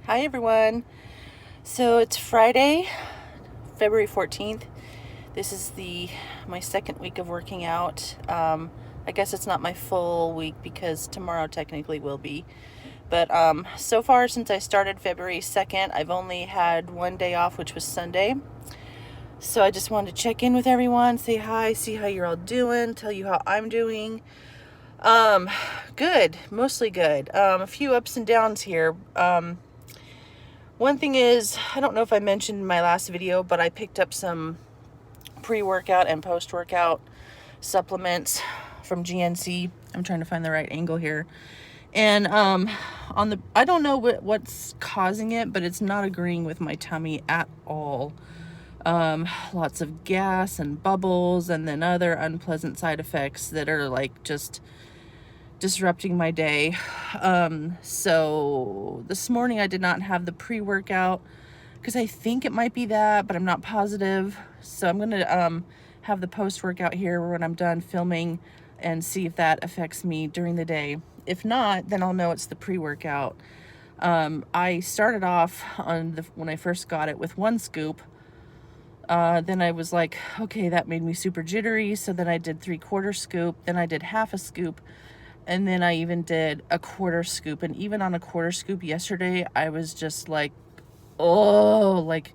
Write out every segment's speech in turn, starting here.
Hi everyone. So it's Friday, February 14th. This is my second week of working out. I guess it's not my full week because tomorrow technically will be. But so far since I started February 2nd, I've only had one day off, which was Sunday. So I just wanted to check in with everyone, say hi, see how you're all doing, tell you how I'm doing. Good, mostly good. A few ups and downs here. One thing is, I don't know if I mentioned in my last video, but I picked up some pre-workout and post-workout supplements from GNC. I'm trying to find the right angle here. And I don't know what's causing it, but it's not agreeing with my tummy at all. Lots of gas and bubbles, and then other unpleasant side effects that are like just disrupting my day. So this morning I did not have the pre-workout because I think it might be that, but I'm not positive. So I'm gonna have the post-workout here when I'm done filming and see if that affects me during the day. If not, then I'll know it's the pre-workout. I started off when I first got it with 1 scoop. Then I was like, okay, that made me super jittery. So then I did 3/4 scoop. Then I did half a scoop. And then I even did a 1/4 scoop. And even on a 1/4 scoop yesterday, I was just like, oh, like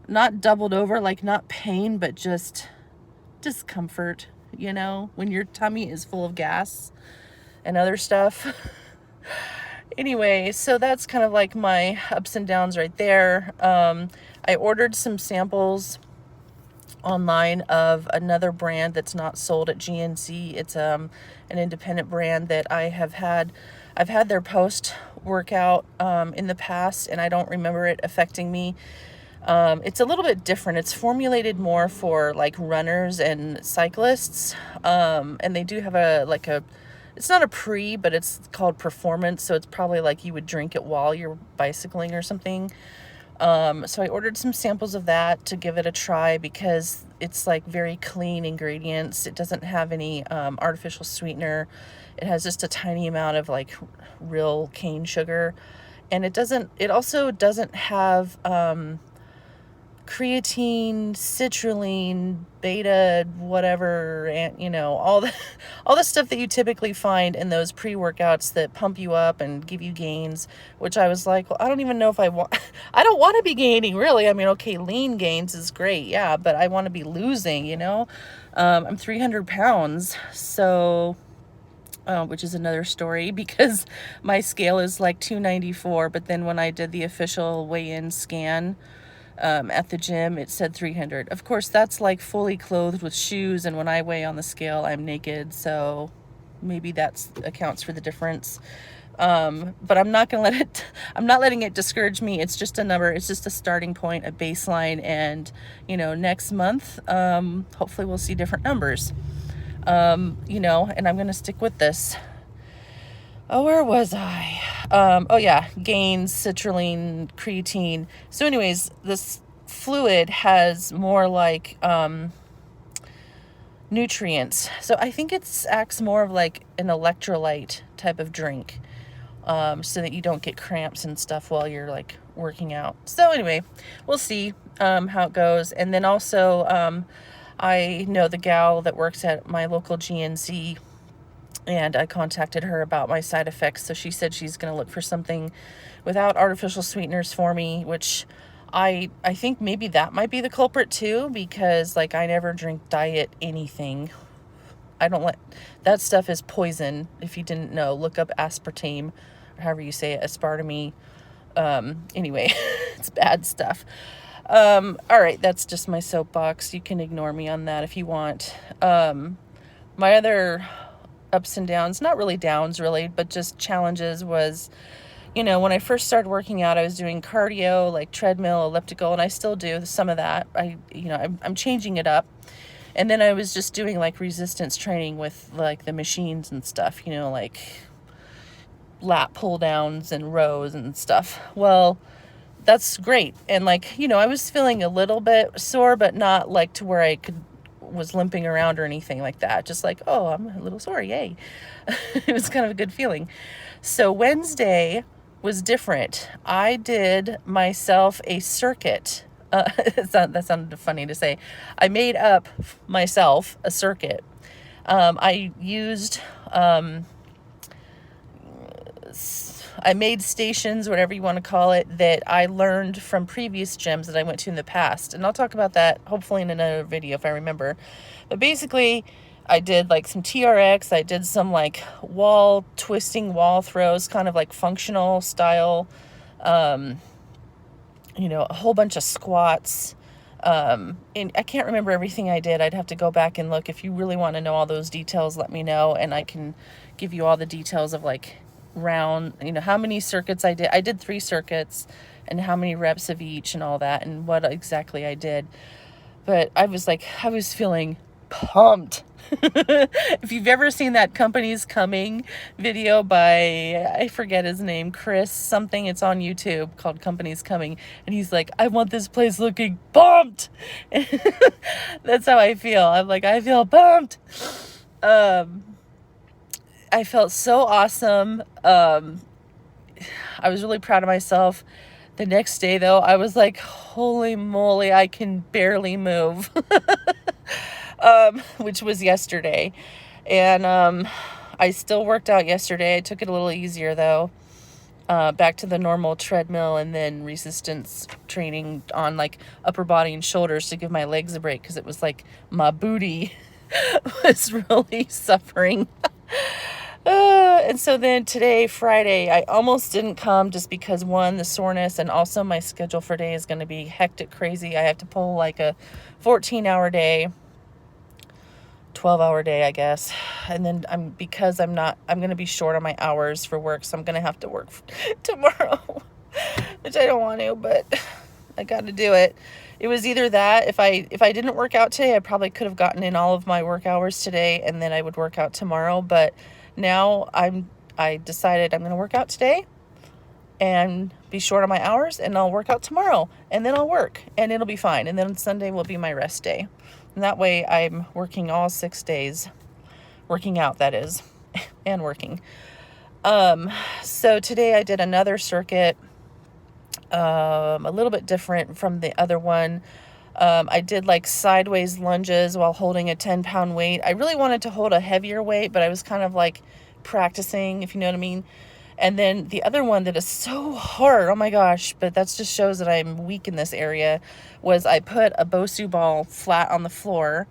not doubled over, like not pain, but just discomfort, when your tummy is full of gas and other stuff. Anyway, so that's kind of like my ups and downs right there. I ordered some samples online of another brand that's not sold at GNC. It's an independent brand that I've had their post workout in the past, and I don't remember it affecting me. It's a little bit different. It's formulated more for like runners and cyclists, and they do have it's not a pre, but it's called performance, so it's probably like you would drink it while you're bicycling or something. So I ordered some samples of that to give it a try because it's like very clean ingredients. It doesn't have any artificial sweetener. It has just a tiny amount of like real cane sugar, and it also doesn't have creatine, citrulline, beta, whatever, and all the stuff that you typically find in those pre-workouts that pump you up and give you gains, which I was like, well, I don't even know if I want I don't want to be gaining, really. I mean, okay, lean gains is great, yeah, but I want to be losing. I'm 300 pounds, so which is another story because my scale is like 294, but then when I did the official weigh-in scan at the gym, it said 300. Of course, that's like fully clothed with shoes, and when I weigh on the scale, I'm naked, so maybe that accounts for the difference. But I'm not letting it discourage me. It's just a number. It's just a starting point, a baseline, and next month, hopefully we'll see different numbers. And I'm going to stick with this. Oh, where was I? Oh yeah, gains, citrulline, creatine. So anyways, this fluid has more like nutrients. So I think it acts more of like an electrolyte type of drink, so that you don't get cramps and stuff while you're like working out. So anyway, we'll see how it goes. And then also, I know the gal that works at my local GNC, and I contacted her about my side effects. So she said she's going to look for something without artificial sweeteners for me, which I think maybe that might be the culprit too, because like I never drink diet anything. That stuff is poison. If you didn't know, look up aspartame, or however you say it, aspartame. Anyway, it's bad stuff. All right, that's just my soapbox. You can ignore me on that if you want. My other ups and downs, not really downs really, but just challenges was, when I first started working out, I was doing cardio, like treadmill, elliptical, and I still do some of that. I'm changing it up. And then I was just doing like resistance training with like the machines and stuff, like lat pull downs and rows and stuff. Well, that's great. And like, I was feeling a little bit sore, but not like to where I was limping around or anything like that. Just like, oh, I'm a little sore, yay. It was kind of a good feeling. So Wednesday, was different. I did myself a circuit. That sounded funny to say. I made up myself a circuit. I used, I made stations, whatever you want to call it, that I learned from previous gyms that I went to in the past. And I'll talk about that hopefully in another video if I remember. But basically, I did like some TRX. I did some like twisting wall throws, kind of like functional style, you know, a whole bunch of squats. And I can't remember everything I did. I'd have to go back and look. If you really want to know all those details, let me know, and I can give you all the details of like round, you know, how many circuits I did. I did 3 circuits and how many reps of each and all that and what exactly I did. But I was feeling pumped. If you've ever seen that Company's Coming video by, I forget his name, Chris something, it's on YouTube, called Company's Coming, and he's like, I want this place looking pumped. That's how I feel. I'm like, I feel pumped. I felt so awesome. I was really proud of myself. The next day, though, I was like, holy moly, I can barely move. Which was yesterday. And I still worked out yesterday. I took it a little easier, though. Back to the normal treadmill and then resistance training on like upper body and shoulders to give my legs a break, because it was like my booty was really suffering. And so then today, Friday, I almost didn't come just because, one, the soreness, and also my schedule for day is going to be hectic crazy. I have to pull like a 14-hour day, 12-hour day, I guess. And then I'm going to be short on my hours for work, so I'm going to have to work tomorrow, which I don't want to, but I got to do it. It was either that, if I didn't work out today, I probably could have gotten in all of my work hours today, and then I would work out tomorrow. But now I decided I'm going to work out today and be short on my hours, and I'll work out tomorrow, and then I'll work, and it'll be fine. And then Sunday will be my rest day. And that way I'm working all 6 days, working out, that is, and working. So today I did another circuit, a little bit different from the other one. I did like sideways lunges while holding a 10-pound weight. I really wanted to hold a heavier weight, but I was kind of like practicing, if you know what I mean. And then the other one that is so hard, oh my gosh, but that just shows that I'm weak in this area, was I put a Bosu ball flat on the floor,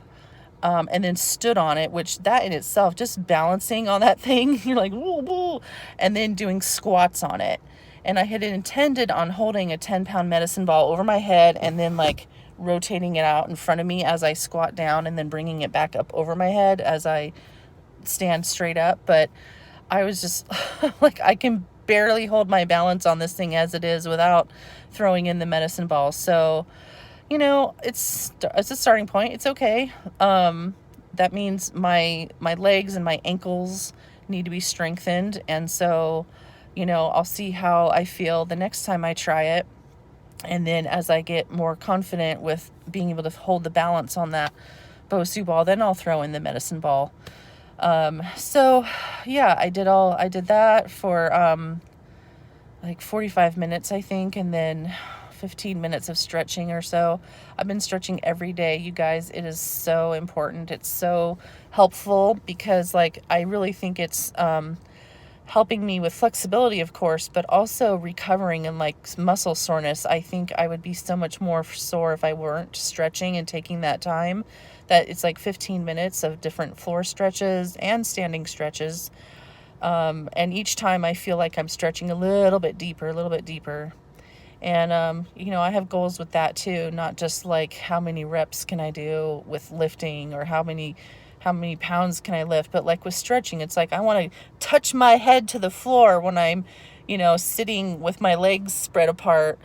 and then stood on it, which that in itself, just balancing on that thing, you're like, woo, woo, and then doing squats on it. And I had intended on holding a 10-pound medicine ball over my head and then like rotating it out in front of me as I squat down, and then bringing it back up over my head as I stand straight up. But I was just like, I can barely hold my balance on this thing as it is without throwing in the medicine ball. So, you know, it's a starting point. It's okay. That means my legs and my ankles need to be strengthened. And so, you know, I'll see how I feel the next time I try it. And then as I get more confident with being able to hold the balance on that Bosu ball, then I'll throw in the medicine ball. So yeah, I did that for, like 45 minutes, I think. And then 15 minutes of stretching or so. I've been stretching every day, you guys. It is so important. It's so helpful because like, I really think it's, helping me with flexibility, of course, but also recovering and like muscle soreness. I think I would be so much more sore if I weren't stretching and taking that time. That it's like 15 minutes of different floor stretches and standing stretches. And each time I feel like I'm stretching a little bit deeper. And, you know, I have goals with that too, not just like how many reps can I do with lifting or how many pounds can I lift, but like with stretching, it's like I want to touch my head to the floor when I'm, you know, sitting with my legs spread apart,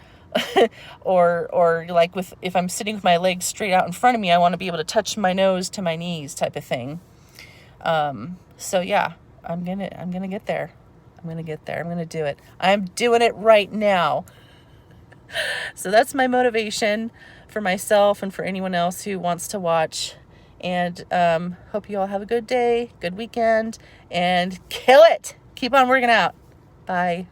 or like if I'm sitting with my legs straight out in front of me, I want to be able to touch my nose to my knees type of thing. So yeah, I'm gonna get there. I'm gonna do it. I'm doing it right now. So that's my motivation for myself and for anyone else who wants to watch. And hope you all have a good day, good weekend, and kill it. Keep on working out. Bye.